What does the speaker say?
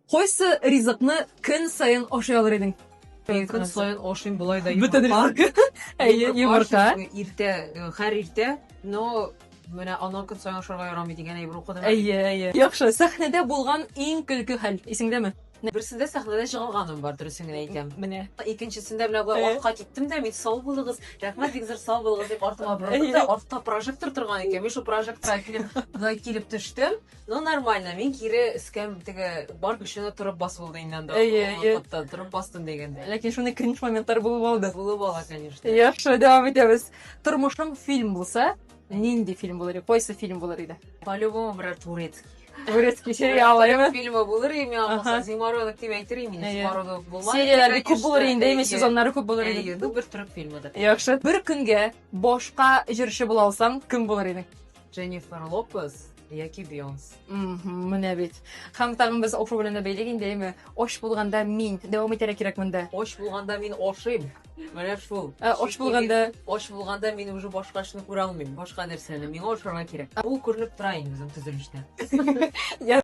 Койсы ризыкны көн сайын ашый алыр идең. Көн сайын ашыйм болай да Бөтен ризык. Әйе, йомырка. Һәр иртә, но менә аны көн сайын ашарга ярамый дигән әйбер укыдым. Әйе. Яхшы, сәхнәдә булган иң көлке хәл. Исеңдәме? Берсендә сәхнәдә чыгылганым бар, дөресен генә әйтәм. Менә. Икенчесендә менә булай артка киттем дә, мин сау булыгыз, рәхмәт бик зур сау булыгыз дип артыма борылдым да, артта прожектор торган икән. Мин шул прожекторга килеп төштем. Ну нормально, мин кире өскәм теге бар көченә торып бас булды иннән дә. Әйе. Торып бастым дигәндә. Ләкин шуны кринж моментлар булып алды. Булып ала, конечно. Яхшы, дәвам итәбез. Тормышың фильм булса, нинди фильм булыр? Койсы фильм булыр иде? По-любому, брат, турецкий. Турецкий сериалы, Фильмы булыр, мин Ага. алмаса Зимородок дип әйтерим мин. Әйе. Зимородок булмады. Сериялар күп булыр инде, Әйе. сезоннары күп булыр Әйе, иде. бу бер төрек фильмыдыр. Яхшы. Бер көнгә башка җырчы була алсаң, кем булыр идең? Дженнифер Лопес яки Бейонс. Менә бит. Һәм тагын без офер белән дә бәйлек инде, Ош булганда мин дәвам итәргә кирәк монда. Ош булганда мин ашыйм. Менә шул. Ош булганда Ош булганда мин уже башкашны күрә алмыйм. Башка нәрсәне миңа ашарга кирәк. Ул күренеп тора инде безнең төзелештә.